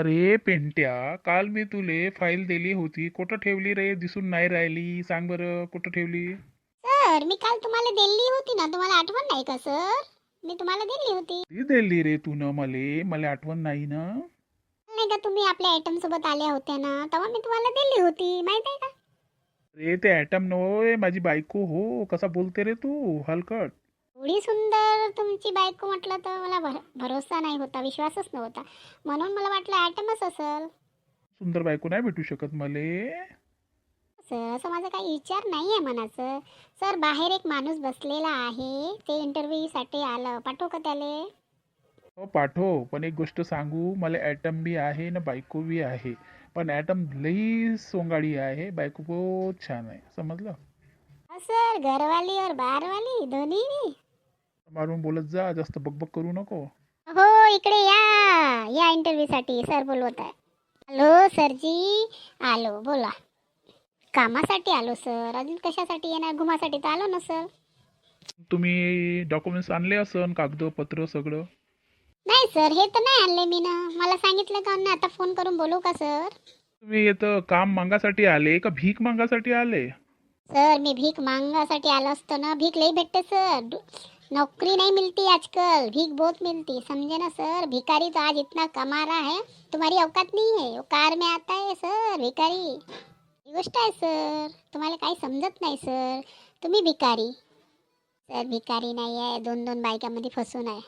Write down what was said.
अरे पेंट्या, काल मी तुले फाईल दिली होती, कुठं ठेवली रे? दिसून नाही राहिली. सांग बरं, कुठं ठेवली? सर मी काल तुम्हाला दिली होती ना, तुम्हाला आठवण नाही का सर? मी तुम्हाला दिली होती. ती दिली रे तू न मले, मला आठवण नाही ना. नाही का तुम्ही आपल्या आयटम सोबत आल्या होत्या ना, तेव्हा मी तुम्हाला दिली होती, माहित आहे का? रे ते ॲटम नव्हे, माझी बायको हो. कसा बोलते रे तू, हलकट. एवढी सुंदर तुमची बायको म्हटलं तर मला भरोसा नाही होता, विश्वासच नव्हता. म्हणून मला वाटलं आयटमच असेल. सुंदर बायको नाही भेटू शकत मले. सर असं माझा काही विचार नाही आहे मनाचं. सर बाहेर एक माणूस बसलेला आहे, ते इंटरव्ह्यूसाठी आलं, पाठवू का त्याले? हो पाठव, पण एक गोष्ट सांगू, मला ॲटम बी आहे ना बायको बी आहे. पण ॲटम लई सोंगाडी आहे, बायको बहुत छान आहे, समजलं? हाँ सर, घरवाली और बाहेरवाली दोन्ही. मारून बोलत जा, जास्त बकबक करू नको. हो, इकडे या इंटरव्ह्यूसाठी सर बोलवत आहे. हॅलो सरजी. आलो, बोला. कामासाठी आलो सर, अजून कशासाठी येणार? घुमासाठी तर आलो ना सर. तुम्ही डॉक्युमेंट्स आणले असन, कागदपत्र सगळं. नाही सर, हे तर नाही आणले मी ना. मला सांगितलं का ना, आता फोन करून बोलू का सर? तुम्ही इथं काम मागासाठी आले का भीक मागासाठी आले? सर मी भीक मांगासाठी आलो असतो ना. भीक लई भेटते सर. नौकरी नहीं मिलती आजकल, भीख बहुत मिलती, समझे ना सर? भिखारी तो आज इतना कमा रहा है, तुम्हारी औकात नहीं है. वो कार में आता है सर भिखारी. ही गोष्ट आहे सर, तुम्हाला काही समजत नाही सर. तुम्ही भिकारी. सर भिकारी नाही आहे, दोन दोन बायकामध्ये फसून आहे.